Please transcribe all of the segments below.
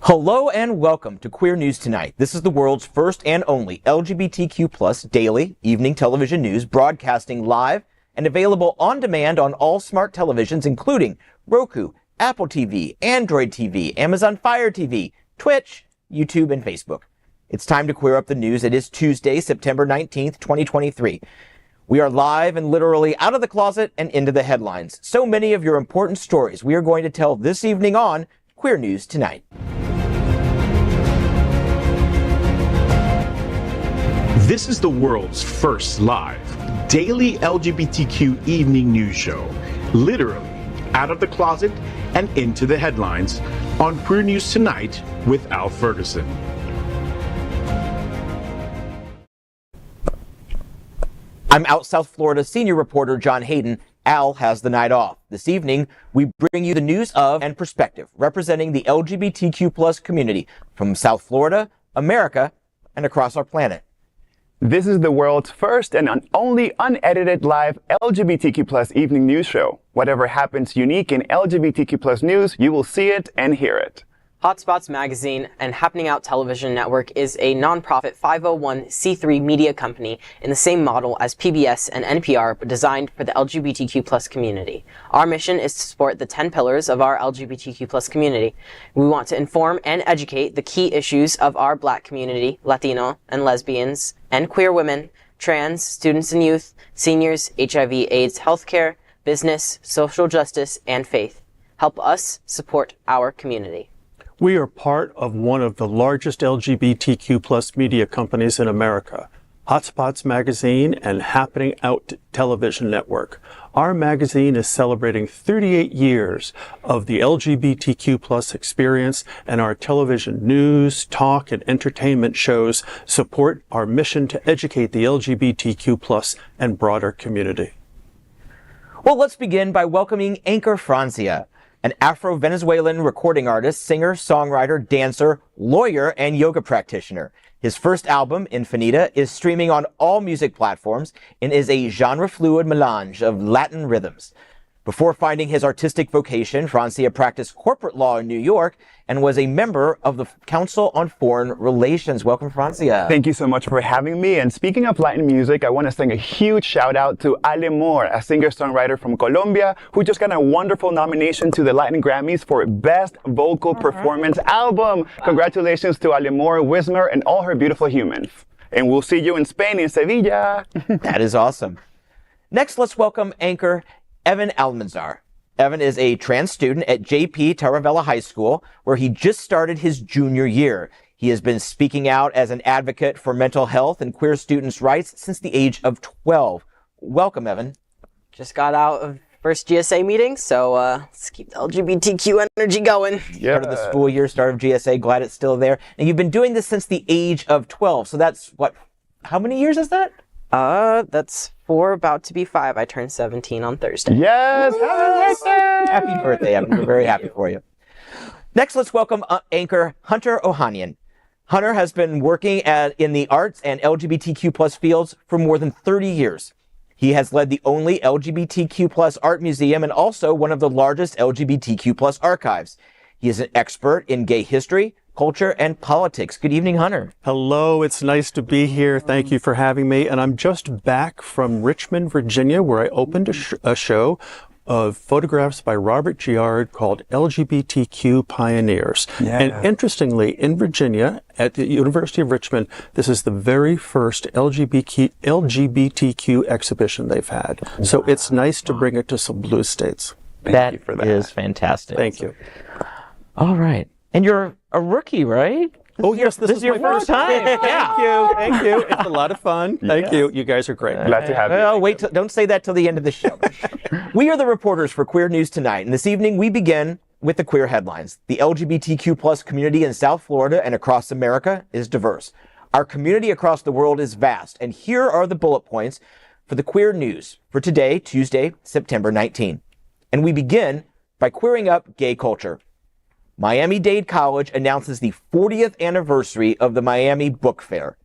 Hello and welcome to Queer News Tonight. This is the world's first and only LGBTQ plus daily evening television news broadcasting live and available on demand on all smart televisions, including Roku, Apple TV, Android TV, Amazon Fire TV, Twitch, YouTube, and Facebook. It's time to queer up the news. It is Tuesday, September 19th, 2023. We are live and literally out of the closet and into the headlines. So many of your important stories we are going to tell this evening on Queer News Tonight. This is the world's first live daily LGBTQ evening news show, literally out of the closet and into the headlines on Queer News Tonight with Al Ferguson. I'm out South Florida senior reporter John Hayden. Al has the night off. This evening, we bring you the news of and perspective representing the LGBTQ plus community from South Florida, America, and across our planet. This is the world's first and only unedited live LGBTQ plus evening news show. Whatever happens unique in LGBTQ plus news, you will see it and hear it. Hotspots Magazine and Happening Out Television Network is a nonprofit 501c3 media company in the same model as PBS and NPR, but designed for the LGBTQ plus community. Our mission is to support the 10 pillars of our LGBTQ plus community. We want to inform and educate the key issues of our Black community, Latino and lesbians, and queer women, trans, students and youth, seniors, HIV/AIDS healthcare, business, social justice, and faith. Help us support our community. We are part of one of the largest LGBTQ plus media companies in America, Hotspots Magazine and Happening Out Television Network. Our magazine is celebrating 38 years of the LGBTQ plus experience, and our television news, talk, and entertainment shows support our mission to educate the LGBTQ plus and broader community. Well, let's begin by welcoming anchor Francia, an Afro-Venezuelan recording artist, singer, songwriter, dancer, lawyer, and yoga practitioner. His first album, Infinita, is streaming on all music platforms and is a genre-fluid melange of Latin rhythms. Before finding his artistic vocation, Francia practiced corporate law in New York and was a member of the Council on Foreign Relations. Welcome, Francia. Thank you so much for having me. And speaking of Latin music, I want to sing a huge shout out to Ale Moore, a singer-songwriter from Colombia, who just got a wonderful nomination to the Latin Grammys for Best Vocal Performance Album. Congratulations to Ale Moore, Wismer, and all her beautiful humans. And we'll see you in Spain, in Sevilla. That is awesome. Next, let's welcome anchor Evyn Almanzar. Evyn is a trans student at J.P. Taravella High School, where he just started his junior year. He has been speaking out as an advocate for mental health and queer students' rights since the age of 12. Welcome, Evyn. Just got out of first GSA meeting, so let's keep the LGBTQ energy going. Yeah. Start of the school year, start of GSA, glad it's still there. And you've been doing this since the age of 12, so that's what, how many years is that? That's 4, about to be 5. I turned 17 on Thursday. Yes! Happy birthday, Evyn. We're very happy for you. Next, let's welcome anchor Hunter Ohanian. Hunter has been working in the arts and LGBTQ plus fields for more than 30 years. He has led the only LGBTQ plus art museum and also one of the largest LGBTQ plus archives. He is an expert in gay history, culture, and politics. Good evening, Hunter. Hello, it's nice to be here. Thank you for having me. And I'm just back from Richmond, Virginia, where I opened a show of photographs by Robert Giard called LGBTQ Pioneers. Yeah. And interestingly, in Virginia, at the University of Richmond, this is the very first LGBTQ exhibition they've had. Wow. So it's nice to bring it to some blue states. Thank you for that. Is fantastic. Thank you. All right. And you're a rookie, right? Oh, yes, this is your first time. Yeah. Thank you. It's a lot of fun. Thank you. You guys are great. Glad to have you. Well, don't say that till the end of the show. We are the reporters for Queer News Tonight, and this evening we begin with the queer headlines. The LGBTQ plus community in South Florida and across America is diverse. Our community across the world is vast, and here are the bullet points for the queer news for today, Tuesday, September 19. And we begin by queering up gay culture. Miami-Dade College announces the 40th anniversary of the Miami Book Fair.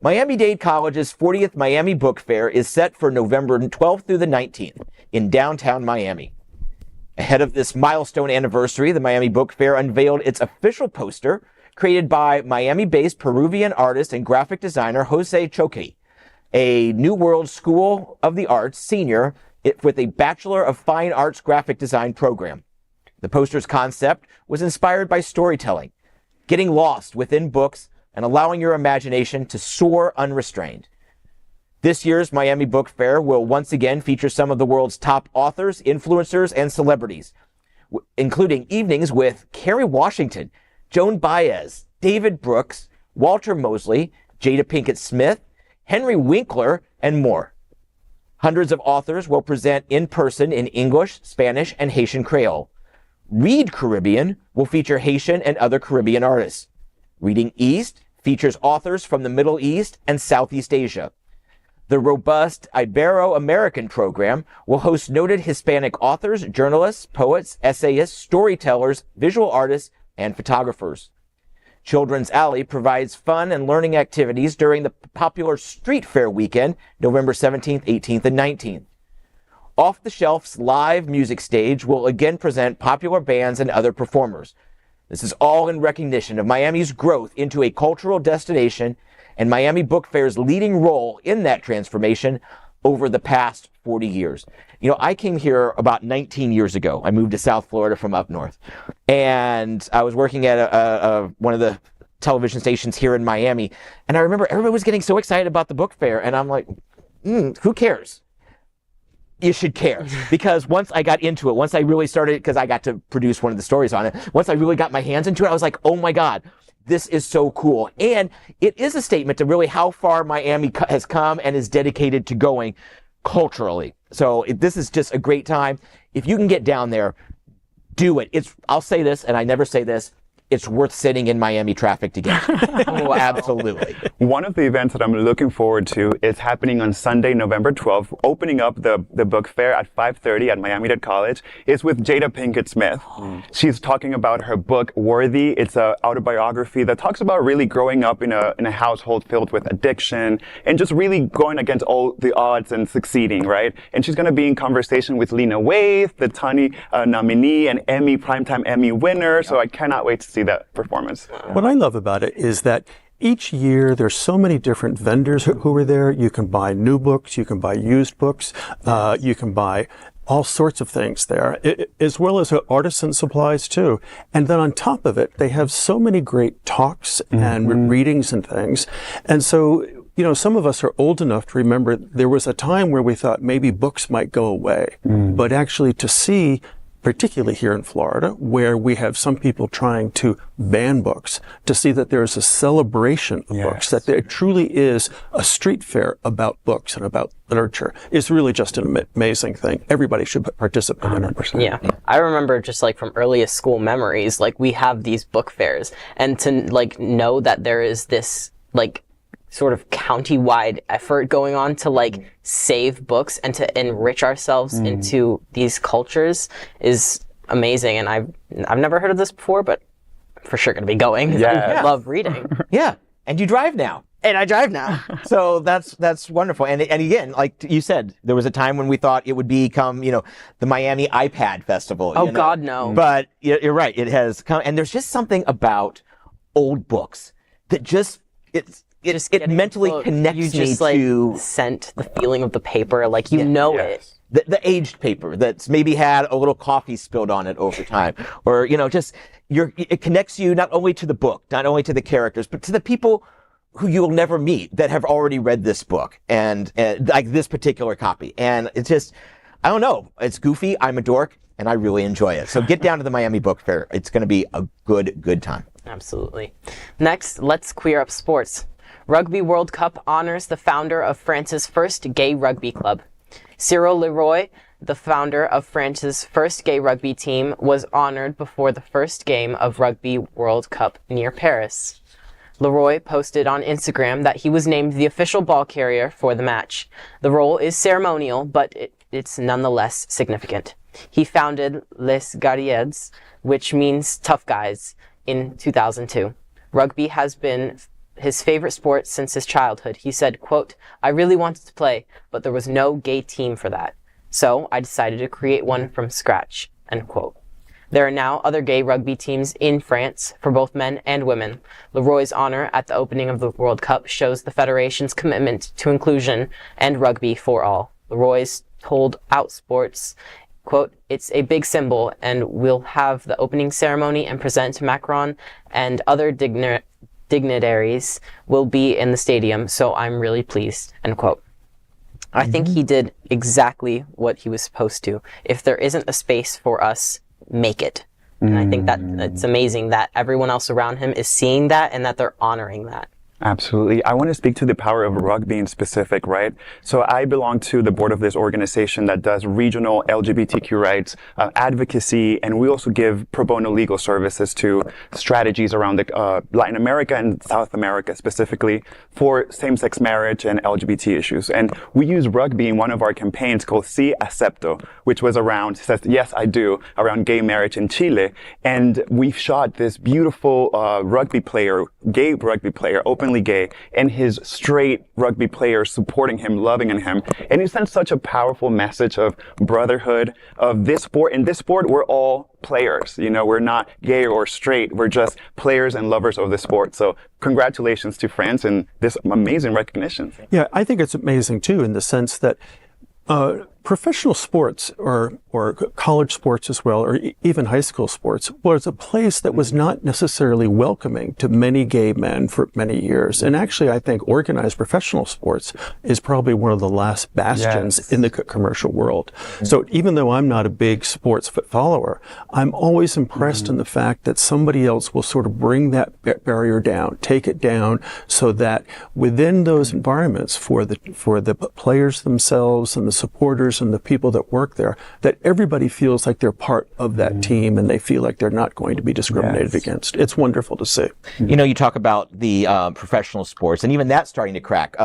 Miami-Dade College's 40th Miami Book Fair is set for November 12th through the 19th in downtown Miami. Ahead of this milestone anniversary, the Miami Book Fair unveiled its official poster, created by Miami-based Peruvian artist and graphic designer Jose Choque, a New World School of the Arts senior with a Bachelor of Fine Arts graphic design program. The poster's concept was inspired by storytelling, getting lost within books and allowing your imagination to soar unrestrained. This year's Miami Book Fair will once again feature some of the world's top authors, influencers, and celebrities, including evenings with Kerry Washington, Joan Baez, David Brooks, Walter Mosley, Jada Pinkett Smith, Henry Winkler, and more. Hundreds of authors will present in person in English, Spanish, and Haitian Creole. Read Caribbean will feature Haitian and other Caribbean artists. Reading East features authors from the Middle East and Southeast Asia. The robust Ibero-American program will host noted Hispanic authors, journalists, poets, essayists, storytellers, visual artists, and photographers. Children's Alley provides fun and learning activities during the popular Street Fair weekend, November 17th, 18th, and 19th. Off the Shelf's live music stage will again present popular bands and other performers. This is all in recognition of Miami's growth into a cultural destination and Miami Book Fair's leading role in that transformation over the past 40 years. You know, I came here about 19 years ago. I moved to South Florida from up north. And I was working at one of the television stations here in Miami. And I remember everybody was getting so excited about the book fair. And I'm like, who cares? You should care. Because once I got into it, once I really started, because I got to produce one of the stories on it, once I really got my hands into it, I was like, oh my God, this is so cool. And it is a statement to really how far Miami has come and is dedicated to going culturally. So this is just a great time. If you can get down there, do it. I'll say this, and I never say this, it's worth sitting in Miami traffic to get. Oh, absolutely. One of the events that I'm looking forward to is happening on Sunday, November 12th, opening up the book fair at 5:30 at Miami-Dade College. It's with Jada Pinkett Smith. She's talking about her book, Worthy. It's an autobiography that talks about really growing up in a household filled with addiction and just really going against all the odds and succeeding, right? And she's going to be in conversation with Lena Waithe, the Tony nominee and Primetime Emmy winner. So I cannot wait to see that performance. What I love about it is that each year there's so many different vendors who are there. You can buy new books, you can buy used books, you can buy all sorts of things there, as well as artisan supplies too. And then on top of it, they have so many great talks and readings and things. And so, you know, some of us are old enough to remember there was a time where we thought maybe books might go away, but actually to see, particularly here in Florida, where we have some people trying to ban books, to see that there is a celebration of books, that there truly is a street fair about books and about literature, is really just an amazing thing. Everybody should participate in it. Yeah. I remember just like from earliest school memories, like we have these book fairs, and to like know that there is this like sort of county-wide effort going on to like save books and to enrich ourselves into these cultures is amazing. And I've never heard of this before, but for sure going to be going. I love reading. Yeah. And you drive now. And I drive now. So that's wonderful. And again, like you said, there was a time when we thought it would become, you know, the Miami iPad Festival. Oh, you know? God, no. But you're right. It has come. And there's just something about old books that just, it mentally connects you just, me to scent the feeling of the paper, like you know it. The aged paper that's maybe had a little coffee spilled on it over time, or you know, just it connects you not only to the book, not only to the characters, but to the people who you'll never meet that have already read this book and like this particular copy. And it's just, I don't know, it's goofy. I'm a dork, and I really enjoy it. So get down to the Miami Book Fair. It's going to be a good time. Absolutely. Next, let's queer up sports. Rugby World Cup honors the founder of France's first gay rugby club. Cyril Leroy, the founder of France's first gay rugby team, was honored before the first game of Rugby World Cup near Paris. Leroy posted on Instagram that he was named the official ball carrier for the match. The role is ceremonial, but it's nonetheless significant. He founded Les Guerriers, which means tough guys, in 2002. Rugby has been his favorite sport since his childhood. He said, quote, "I really wanted to play, but there was no gay team for that. So I decided to create one from scratch," end quote. There are now other gay rugby teams in France for both men and women. Leroy's honor at the opening of the World Cup shows the Federation's commitment to inclusion and rugby for all. Leroy's told Outsports, quote, "It's a big symbol, and we'll have the opening ceremony and present to Macron and other dignitaries will be in the stadium, so I'm really pleased," end quote. I think he did exactly what he was supposed to. If there isn't a space for us, make it. And I think that it's amazing that everyone else around him is seeing that and that they're honoring that. Absolutely. I want to speak to the power of rugby in specific, right? So I belong to the board of this organization that does regional LGBTQ rights advocacy, and we also give pro bono legal services to strategies around Latin America and South America specifically for same-sex marriage and LGBT issues. And we use rugby in one of our campaigns called Si Acepto, which was around, says, yes, I do, around gay marriage in Chile. And we shot this beautiful gay rugby player, openly gay, and his straight rugby players supporting him, loving him. And he sent such a powerful message of brotherhood, of this sport. In this sport, we're all players. You know, we're not gay or straight. We're just players and lovers of the sport. So congratulations to France and this amazing recognition. Yeah, I think it's amazing too, in the sense that professional sports or college sports as well, or even high school sports, was a place that was not necessarily welcoming to many gay men for many years. And actually, I think organized professional sports is probably one of the last bastions in the commercial world. So even though I'm not a big sports follower, I'm always impressed in the fact that somebody else will sort of bring that barrier down, take it down, so that within those environments for the players themselves and the supporters and the people that work there, that everybody feels like they're part of that team and they feel like they're not going to be discriminated against. It's wonderful to see. You know, you talk about the professional sports, and even that's starting to crack.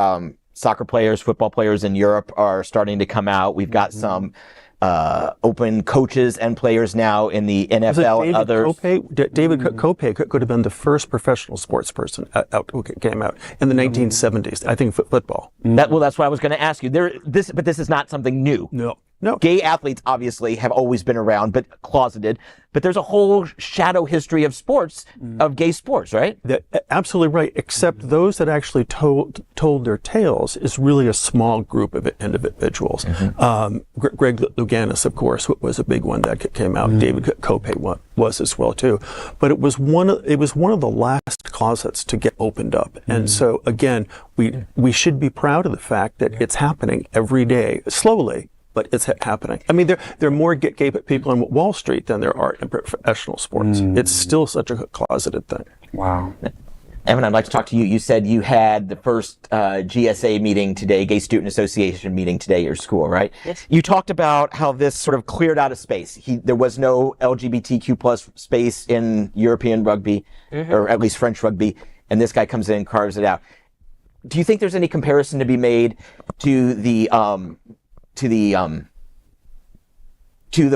Soccer players, football players in Europe are starting to come out. We've got some open coaches and players now in the NFL and others. David Kopay could have been the first professional sports person who came out in the 1970s. I think football. That's what I was going to ask you. But this is not something new. No. Gay athletes obviously have always been around, but closeted. But there's a whole shadow history of sports, of gay sports, right? Absolutely right. Except those that actually told their tales is really a small group of individuals. Greg Louganis, of course, was a big one that came out. David Kopay was as well too. But it was one of the last closets to get opened up. And so again, we should be proud of the fact that it's happening every day, slowly. But it's happening. I mean, there are more gay people on Wall Street than there are in professional sports. It's still such a closeted thing. Wow. Evan, I'd like to talk to you. You said you had the first GSA meeting today, Gay Student Association meeting today at your school, right? Yes. You talked about how this sort of cleared out a space. There was no LGBTQ plus space in European rugby, or at least French rugby, and this guy comes in and carves it out. Do you think there's any comparison to be made to the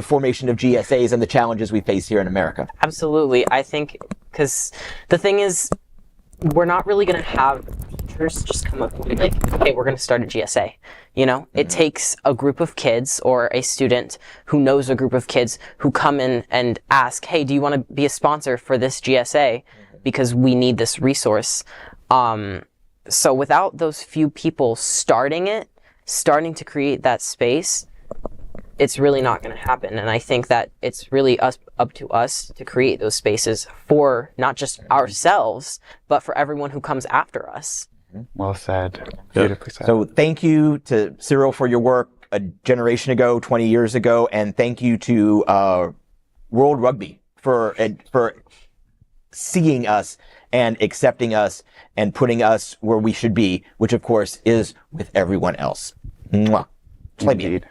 formation of GSAs and the challenges we face here in America? Absolutely. I think, because the thing is, we're not really going to have teachers just come up and be like, okay, we're going to start a GSA. You know, it takes a group of kids or a student who knows a group of kids who come in and ask, hey, do you want to be a sponsor for this GSA? Because we need this resource. So without those few people starting to create that space, it's really not going to happen. And I think that it's really up to us to create those spaces for not just ourselves, but for everyone who comes after us. Well said. Beautifully said. So thank you to Cyril for your work a generation ago, 20 years ago, and thank you to World Rugby for seeing us and accepting us and putting us where we should be, which of course is with everyone else. Mwah. Indeed.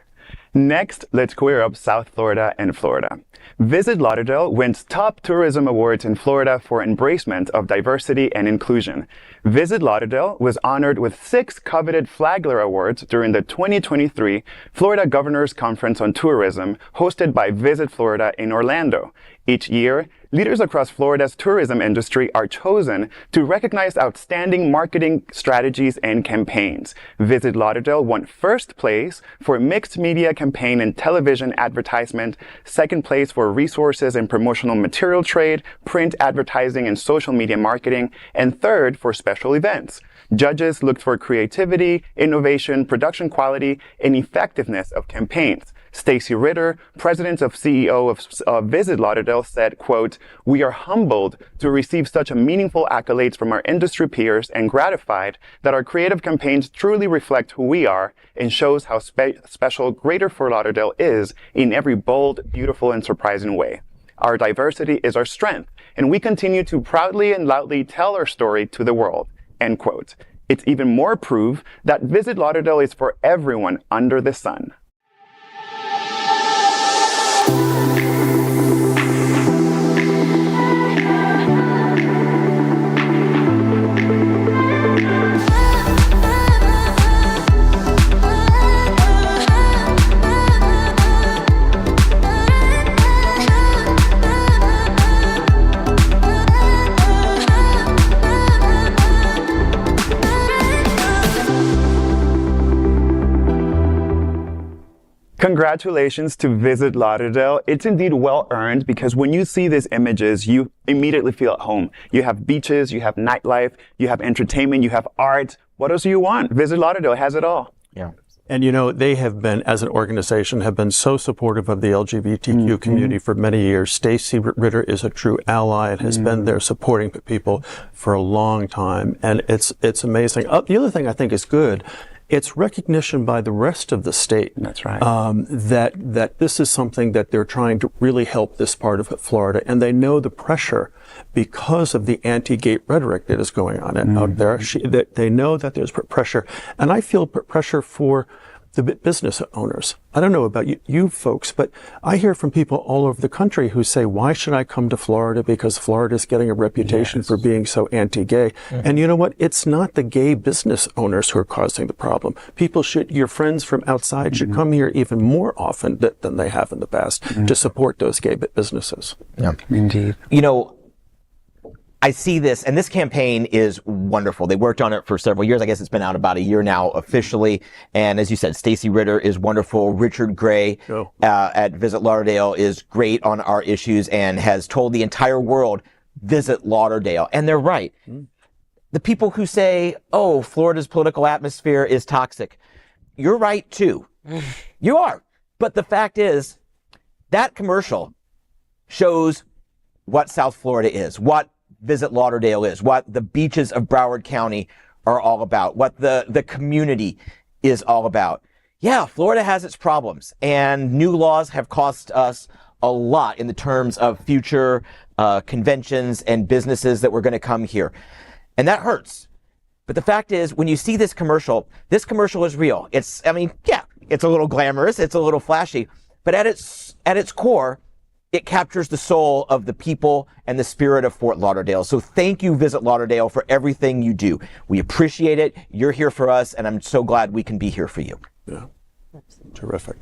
Next, let's queer up South Florida and Florida. Visit Lauderdale wins top tourism awards in Florida for embracement of diversity and inclusion. Visit Lauderdale was honored with 6 coveted Flagler Awards during the 2023 Florida Governor's Conference on Tourism hosted by Visit Florida in Orlando. Each year, leaders across Florida's tourism industry are chosen to recognize outstanding marketing strategies and campaigns. Visit Lauderdale won first place for mixed media campaign and television advertisement, second place for resources and promotional material trade, print advertising and social media marketing, and third for special events. Judges looked for creativity, innovation, production quality, and effectiveness of campaigns. Stacy Ritter, president and CEO of Visit Lauderdale, said, quote, "We are humbled to receive such a meaningful accolades from our industry peers and gratified that our creative campaigns truly reflect who we are and shows how special Greater Fort Lauderdale is in every bold, beautiful, and surprising way. Our diversity is our strength, and we continue to proudly and loudly tell our story to the world," end quote. It's even more proof that Visit Lauderdale is for everyone under the sun. Congratulations to Visit Lauderdale. It's indeed well earned because when you see these images, you immediately feel at home. You have beaches, you have nightlife, you have entertainment, you have art. What else do you want? Visit Lauderdale has it all. Yeah. And you know, they have been, as an organization, have been so supportive of the LGBTQ community for many years. Stacy Ritter is a true ally and has been there supporting people for a long time. And it's amazing. The other thing I think is good, it's recognition by the rest of the state. That's right. That this is something that they're trying to really help this part of Florida, and they know the pressure because of the anti-gay rhetoric that is going on out there. They know that there's pressure, and I feel pressure for the business owners. I don't know about you folks, but I hear from people all over the country who say, why should I come to Florida? Because Florida is getting a reputation for being so anti-gay. And you know what? It's not the gay business owners who are causing the problem. Your friends from outside should come here even more often than they have in the past to support those gay businesses. Yeah. Indeed. You know, I see this, and this campaign is wonderful. They worked on it for several years. I guess it's been out about a year now officially. And as you said, Stacy Ritter is wonderful. Richard Gray at Visit Lauderdale is great on our issues and has told the entire world, visit Lauderdale. And they're right. The people who say, oh, Florida's political atmosphere is toxic, you're right too. You are. But the fact is, that commercial shows what South Florida is, what Visit Lauderdale is, what the beaches of Broward County are all about, what the community is all about. Yeah, Florida has its problems, and new laws have cost us a lot in the terms of future conventions and businesses that were going to come here. And that hurts. But the fact is, when you see this commercial is real. It's a little glamorous, it's a little flashy, but at its core, it captures the soul of the people and the spirit of Fort Lauderdale. So thank you, Visit Lauderdale, for everything you do. We appreciate it. You're here for us, and I'm so glad we can be here for you. Yeah, terrific.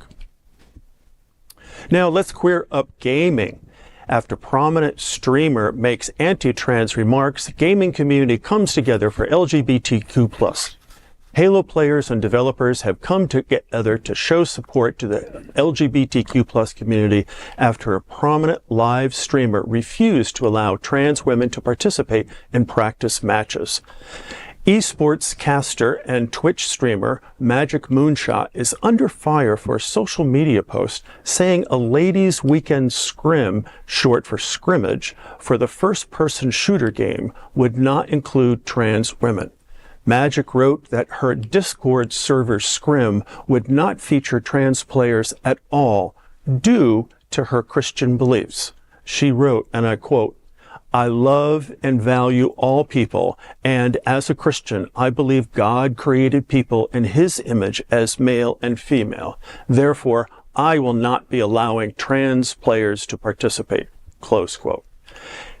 Now let's queer up gaming. After prominent streamer makes anti-trans remarks, the gaming community comes together for LGBTQ+. Halo players and developers have come together to show support to the LGBTQ+ community after a prominent live streamer refused to allow trans women to participate in practice matches. Esports caster and Twitch streamer Magic Moonshot is under fire for a social media post saying a ladies' weekend scrim, short for scrimmage, for the first-person shooter game would not include trans women. Magic wrote that her Discord server scrim would not feature trans players at all due to her Christian beliefs. She wrote, and I quote, "I love and value all people, and as a Christian, I believe God created people in His image as male and female. Therefore, I will not be allowing trans players to participate," close quote.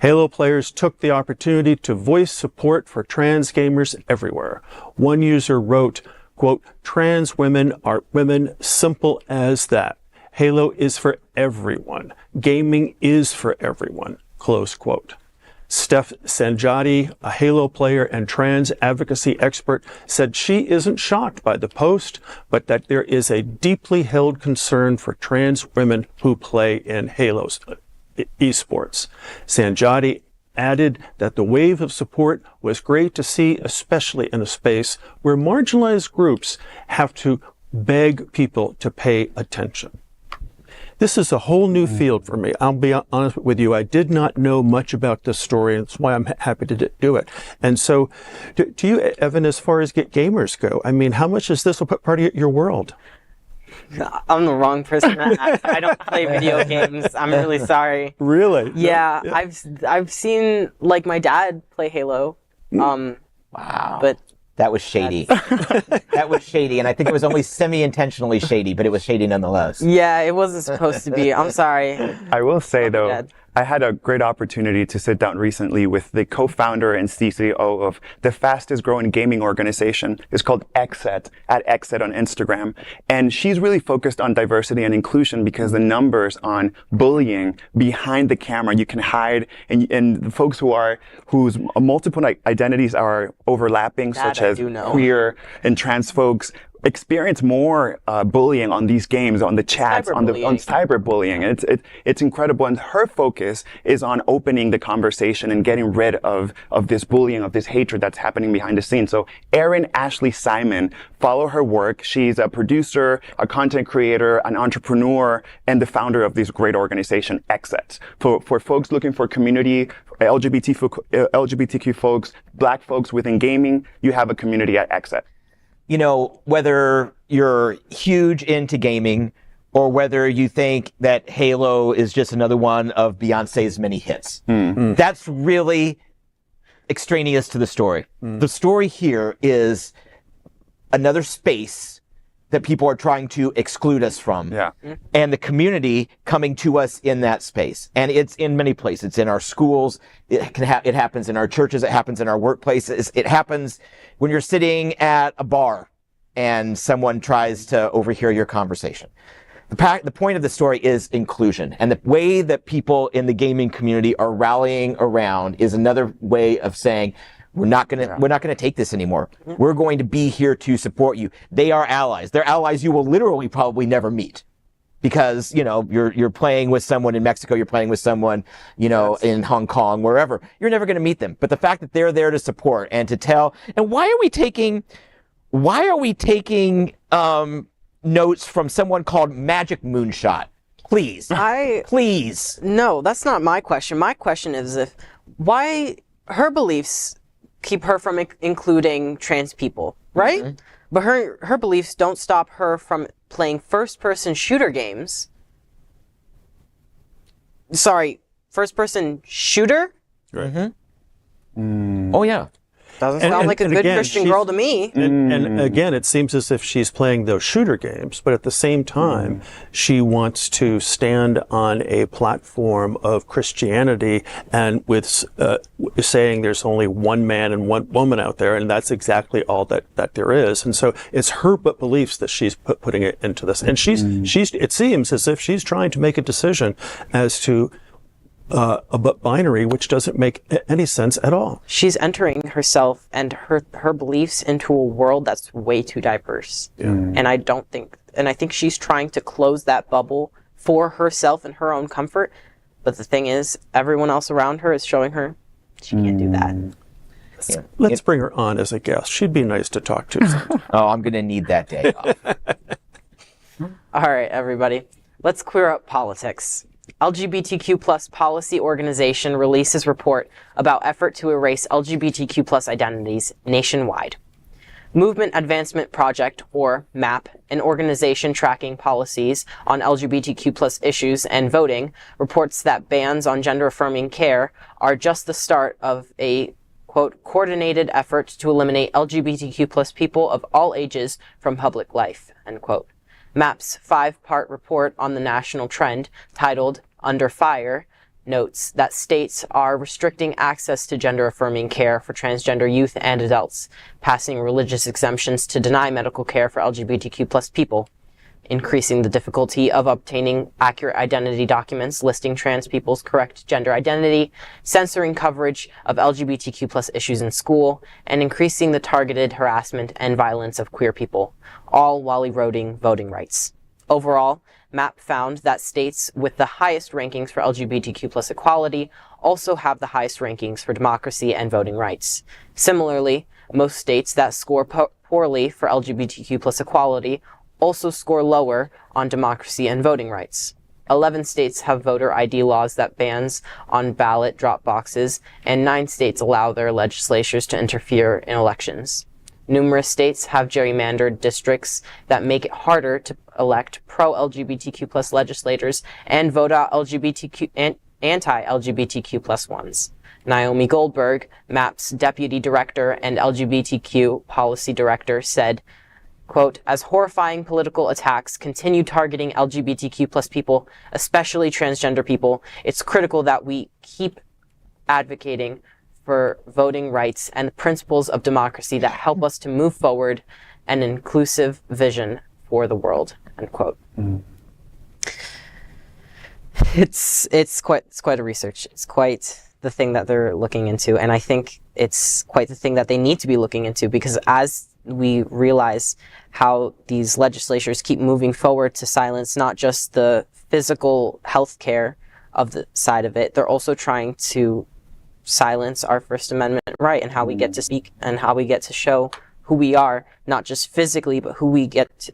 Halo players took the opportunity to voice support for trans gamers everywhere. One user wrote, quote, "Trans women are women, simple as that. Halo is for everyone. Gaming is for everyone, close quote. Steph Sanjati, a Halo player and trans advocacy expert, said she isn't shocked by the post, but that there is a deeply held concern for trans women who play in Halo's esports. Sanjati added that the wave of support was great to see, especially in a space where marginalized groups have to beg people to pay attention. This is a whole new field for me. I'll be honest with you. I did not know much about this story, and that's why I'm happy to do it. And so, to you, Evyn, as far as gamers go, I mean, how much is this a part of your world? I'm the wrong person to ask. I don't play video games. I'm really sorry. Really? Yeah, no, yeah. I've seen, like, my dad play Halo. Wow. But that was shady. That was shady, and I think it was only semi-intentionally shady, but it was shady nonetheless. Yeah, it wasn't supposed to be. I'm sorry. I will say, though, I had a great opportunity to sit down recently with the co-founder and CCO of the fastest growing gaming organization. It's called XSET, at XSET on Instagram. And she's really focused on diversity and inclusion because the numbers on bullying behind the camera, you can hide, and the folks whose multiple identities are overlapping, such as queer and trans folks, experience more bullying on these games, on the chats, on cyberbullying. It's incredible. And her focus is on opening the conversation and getting rid of this bullying, of this hatred that's happening behind the scenes. So Erin Ashley Simon, follow her work. She's a producer, a content creator, an entrepreneur, and the founder of this great organization, XSET. For folks looking for community, LGBTQ folks, Black folks within gaming, you have a community at XSET. You know, whether you're huge into gaming or whether you think that Halo is just another one of Beyonce's many hits, that's really extraneous to the story. The story here is another space that people are trying to exclude us from. And the community coming to us in that space. And it's in many places. It's in our schools. It happens in our churches. It happens in our workplaces. It happens when you're sitting at a bar and someone tries to overhear your conversation. The point of the story is inclusion. And the way that people in the gaming community are rallying around is another way of saying, we're not gonna take this anymore. We're going to be here to support you. They are allies. They're allies you will literally probably never meet. Because, you know, you're playing with someone in Mexico, you're playing with someone, you know, in Hong Kong, wherever. You're never going to meet them. But the fact that they're there to support and to tell, and why are we taking notes from someone called Magic Moonshot? Please. Please. No, that's not my question. My question is why her beliefs keep her from including trans people, right? But her beliefs don't stop her from playing first-person shooter games. Sorry, first-person shooter? Right. Oh, yeah. Doesn't sound like a good Christian girl to me. And again, it seems as if she's playing those shooter games, but at the same time, she wants to stand on a platform of Christianity and with saying there's only one man and one woman out there, and that's exactly all that there is. And so it's her beliefs that she's putting it into this. And she's it seems as if she's trying to make a decision as to a binary, which doesn't make any sense at all. She's entering herself and her beliefs into a world that's way too diverse. And I think she's trying to close that bubble for herself and her own comfort. But the thing is, everyone else around her is showing her she can't do that. Let's bring her on as a guest. She'd be nice to talk to. Oh, I'm going to need that day off. All right, everybody. Let's queer up politics. LGBTQ plus policy organization releases report about effort to erase LGBTQ plus identities nationwide. Movement Advancement Project, or MAP, an organization tracking policies on LGBTQ plus issues and voting, reports that bans on gender-affirming care are just the start of a, quote, coordinated effort to eliminate LGBTQ plus people of all ages from public life, end quote. MAP's 5-part report on the national trend, titled Under Fire, notes that states are restricting access to gender-affirming care for transgender youth and adults, passing religious exemptions to deny medical care for LGBTQ plus people, increasing the difficulty of obtaining accurate identity documents listing trans people's correct gender identity, censoring coverage of LGBTQ plus issues in school, and increasing the targeted harassment and violence of queer people, all while eroding voting rights. Overall, MAP found that states with the highest rankings for LGBTQ plus equality also have the highest rankings for democracy and voting rights. Similarly, most states that score poorly for LGBTQ plus equality also score lower on democracy and voting rights. 11 states have voter ID laws that bans on ballot drop boxes, and 9 states allow their legislatures to interfere in elections. Numerous states have gerrymandered districts that make it harder to elect pro-LGBTQ plus legislators and vote out anti-LGBTQ plus ones. Naomi Goldberg, MAP's deputy director and LGBTQ policy director, said, quote, "As horrifying political attacks continue targeting LGBTQ plus people, especially transgender people, it's critical that we keep advocating for voting rights and the principles of democracy that help us to move forward an inclusive vision for the world," end quote. Mm. It's quite a research. It's quite the thing that they're looking into, and I think it's quite the thing that they need to be looking into, because as we realize how these legislatures keep moving forward to silence not just the physical health care of the side of it, they're also trying to silence our First Amendment right and how we get to speak and how we get to show who we are, not just physically, but who we get to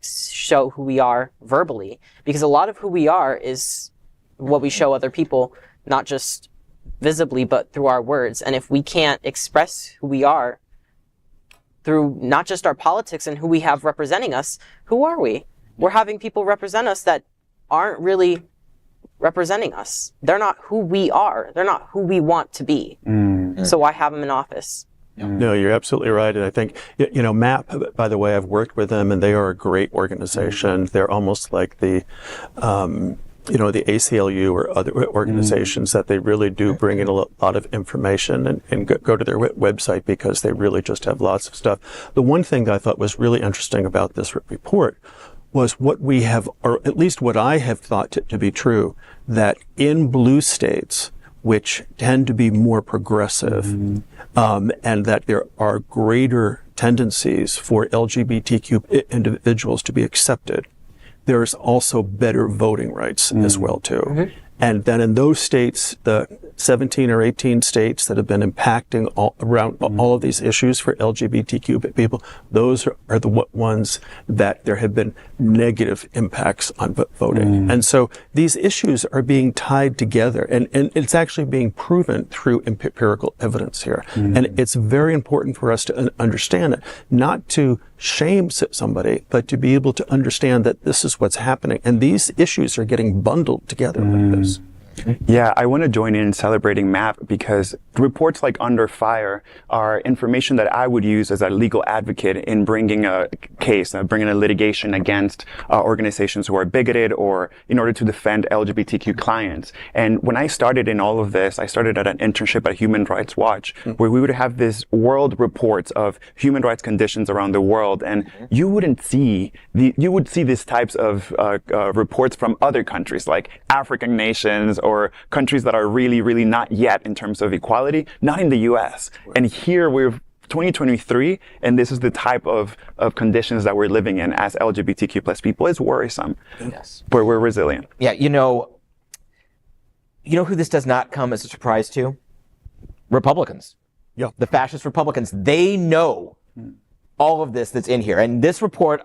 show who we are verbally. Because a lot of who we are is what we show other people, not just visibly, but through our words. And if we can't express who we are through not just our politics and who we have representing us, who are we? We're having people represent us that aren't really representing us. They're not who we are. They're not who we want to be. Mm. So why have them in office? No, you're absolutely right. And I think, MAP, by the way, I've worked with them and they are a great organization. They're almost like the ACLU or other organizations that they really do bring in a lot of information and go to their website because they really just have lots of stuff. The one thing that I thought was really interesting about this report was what we have, or at least what I have thought to be true, that in blue states, which tend to be more progressive, and that there are greater tendencies for LGBTQ individuals to be accepted, there's also better voting rights as well, too. Mm-hmm. And then in those states, the 17 or 18 states that have been impacting all of these issues for LGBTQ people, those are the ones that there have been negative impacts on voting. And so these issues are being tied together, and it's actually being proven through empirical evidence here. And it's very important for us to understand it, not to shame somebody, but to be able to understand that this is what's happening. And these issues are getting bundled together like this. Yeah, I want to join in celebrating MAP because reports like Under Fire are information that I would use as a legal advocate in bringing a case, bringing a litigation against organizations who are bigoted or in order to defend LGBTQ clients. And when I started in all of this, I started at an internship at Human Rights Watch, where we would have this world reports of human rights conditions around the world. And you would see these types of reports from other countries like African nations or countries that are really, really not yet in terms of equality, not in the US. Right. And here we're 2023, and this is the type of conditions that we're living in as LGBTQ plus people. Is worrisome. Yes. But we're resilient. Yeah, you know who this does not come as a surprise to? Republicans. Yeah. The fascist Republicans. They know all of this that's in here. And this report,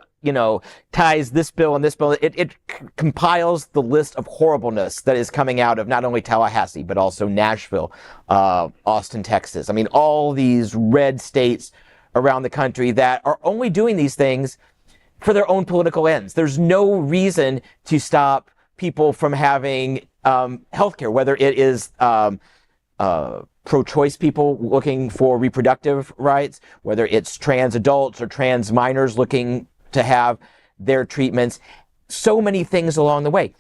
ties this bill and this bill. It compiles the list of horribleness that is coming out of not only Tallahassee, but also Nashville, Austin, Texas. I mean, all these red states around the country that are only doing these things for their own political ends. There's no reason to stop people from having healthcare, whether it is pro-choice people looking for reproductive rights, whether it's trans adults or trans minors looking to have their treatments, so many things along the way.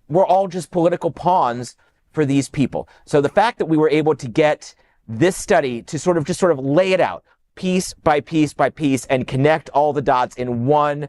We're all just political pawns for these people. So the fact that we were able to get this study to sort of lay it out piece by piece by piece and connect all the dots in one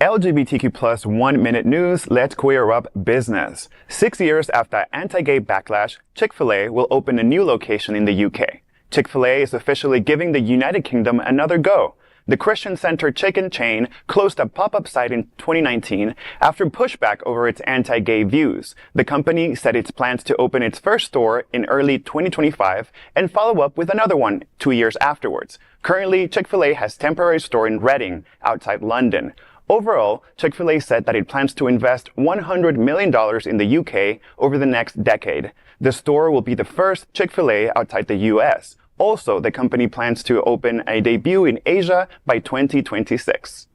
LGBTQ plus 1 minute news, let's queer up business. 6 years after anti-gay backlash, Chick-Fil-A will open a new location in the UK. Chick-Fil-A is officially giving the United Kingdom another go. The Christian Center chicken chain closed a pop-up site in 2019 after pushback over its anti-gay views. The company said it plans to open its first store in early 2025 and follow up with another one 2 years afterwards. Currently, Chick-fil-A has a temporary store in Reading, outside London. Overall, Chick-fil-A said that it plans to invest $100 million in the UK over the next decade. The store will be the first Chick-fil-A outside the US. Also, the company plans to open a debut in Asia by 2026.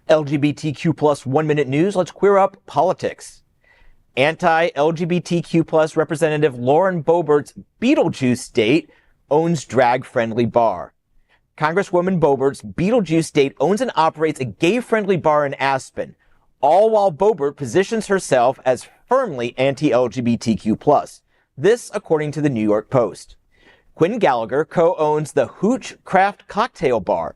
LGBTQ plus 1 minute news. Let's queer up politics. Anti-LGBTQ plus Representative Lauren Boebert's Beetlejuice state owns drag-friendly bar. Congresswoman Boebert's Beetlejuice state owns and operates a gay-friendly bar in Aspen, all while Boebert positions herself as firmly anti-LGBTQ plus. This, according to the New York Post. Quinn Gallagher co-owns the Hooch Craft Cocktail Bar,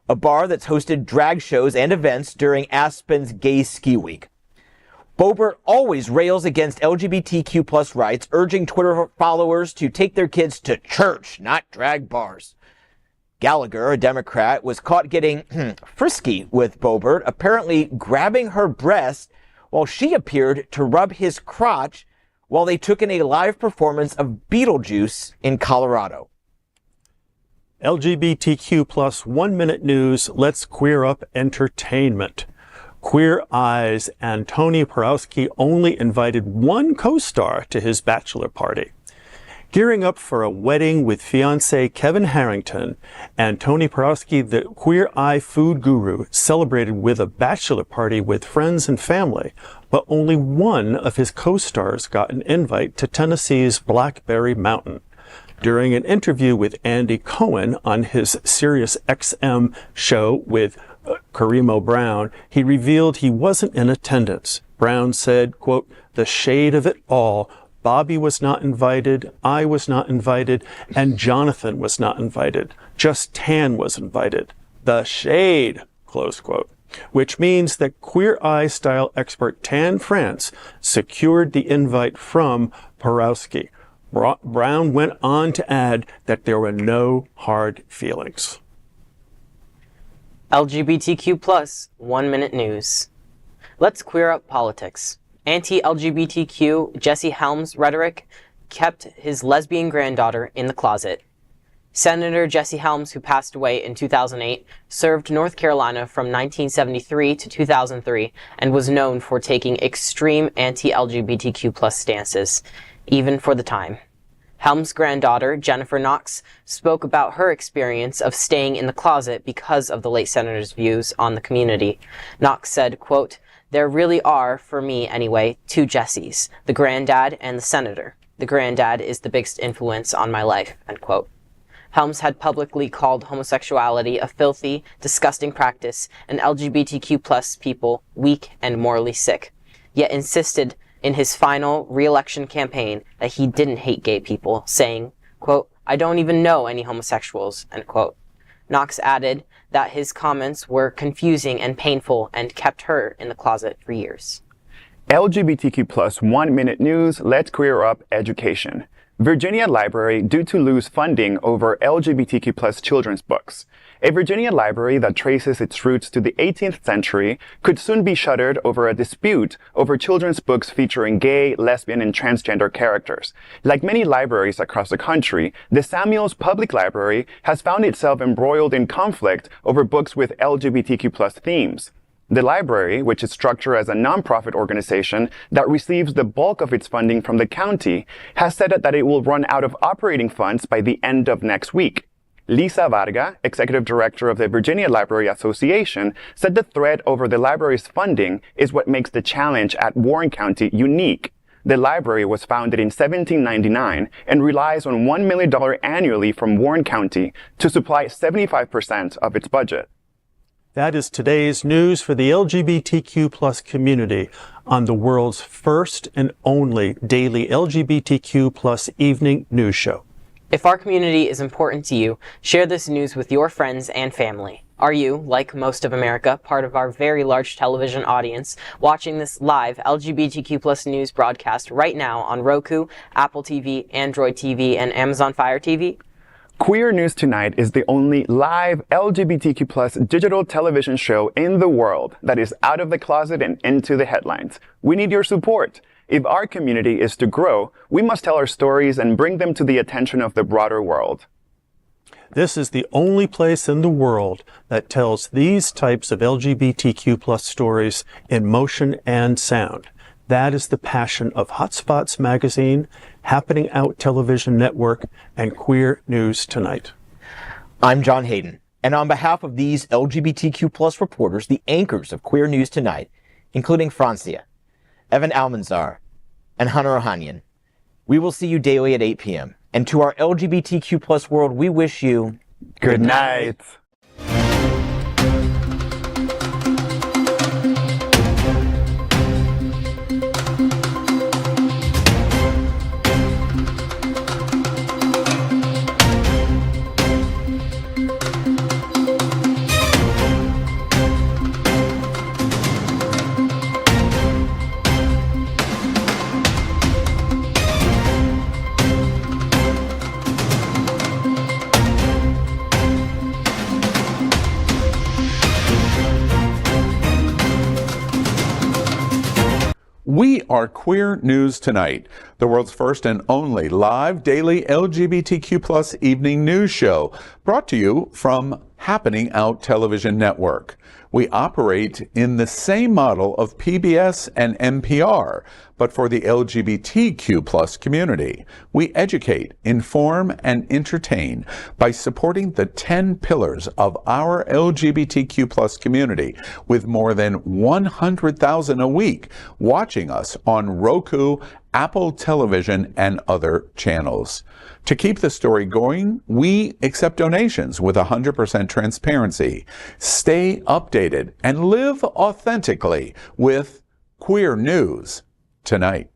a bar that's hosted drag shows and events during Aspen's Gay Ski Week. Boebert always rails against LGBTQ plus rights, urging Twitter followers to take their kids to church, not drag bars. Gallagher, a Democrat, was caught getting frisky with Boebert, apparently grabbing her breast while she appeared to rub his crotch while they took in a live performance of Beetlejuice in Colorado. LGBTQ plus 1 minute news, let's queer up entertainment. Queer Eye's Antoni Porowski only invited one co-star to his bachelor party. Gearing up for a wedding with fiancé Kevin Harrington, Antoni Porowski, the Queer Eye food guru, celebrated with a bachelor party with friends and family, but only one of his co-stars got an invite to Tennessee's Blackberry Mountain. During an interview with Andy Cohen on his Sirius XM show with Karimo Brown, he revealed he wasn't in attendance. Brown said, quote, "The shade of it all. Bobby was not invited, I was not invited, and Jonathan was not invited. Just Tan was invited. The shade," close quote. Which means that Queer Eye style expert Tan France secured the invite from Porowski. Brown went on to add that there were no hard feelings. LGBTQ plus 1 minute news. Let's queer up politics. Anti-LGBTQ Jesse Helms' Rhetoric kept his lesbian granddaughter in the closet. Senator Jesse Helms, who passed away in 2008, served North Carolina from 1973 to 2003 and was known for taking extreme anti-LGBTQ plus stances, even for the time. Helms' granddaughter, Jennifer Knox, spoke about her experience of staying in the closet because of the late senator's views on the community. Knox said, quote, "There really are, for me anyway, two Jessies, the granddad and the senator. The granddad is the biggest influence on my life," end quote. Helms had publicly called homosexuality a filthy, disgusting practice and LGBTQ plus people weak and morally sick, yet insisted in his final re-election campaign that he didn't hate gay people, saying, quote, "I don't even know any homosexuals," end quote. Knox added that his comments were confusing and painful and kept her in the closet for years. LGBTQ plus 1 minute news, let's queer up education. Virginia Library due to lose funding over LGBTQ plus children's books. A Virginia library that traces its roots to the 18th century could soon be shuttered over a dispute over children's books featuring gay, lesbian, and transgender characters. Like many libraries across the country, the Samuels Public Library has found itself embroiled in conflict over books with LGBTQ plus themes. The library, which is structured as a nonprofit organization that receives the bulk of its funding from the county, has said that it will run out of operating funds by the end of next week. Lisa Varga, executive director of the Virginia Library Association, said the threat over the library's funding is what makes the challenge at Warren County unique. The library was founded in 1799 and relies on $1 million annually from Warren County to supply 75% of its budget. That is today's news for the LGBTQ plus community on the world's first and only daily LGBTQ plus evening news show. If our community is important to you, share this news with your friends and family. Are you, like most of America, part of our very large television audience, watching this live LGBTQ+ news broadcast right now on Roku, Apple TV, Android TV, and Amazon Fire TV? Queer News Tonight is the only live LGBTQ+ digital television show in the world that is out of the closet and into the headlines. We need your support. If our community is to grow, we must tell our stories and bring them to the attention of the broader world. This is the only place in the world that tells these types of LGBTQ+ stories in motion and sound. That is the passion of Hotspots Magazine, Happening Out Television Network, and Queer News Tonight. I'm John Hayden, and on behalf of these LGBTQ+ reporters, the anchors of Queer News Tonight, including Francia, Evyn Almanzar, and Hunter Ohanian, we will see you daily at 8 p.m. And to our LGBTQ+ world, we wish you good night. We are Queer News Tonight, the world's first and only live daily LGBTQ+ evening news show, brought to you from Happening Out Television Network. We operate in the same model of PBS and NPR, but for the LGBTQ+ community. We educate, inform, and entertain by supporting the 10 pillars of our LGBTQ+ community, with more than 100,000 a week watching us on Roku, Apple Television, and other channels. To keep the story going, we accept donations with 100% transparency. Stay updated and live authentically with Queer News Tonight.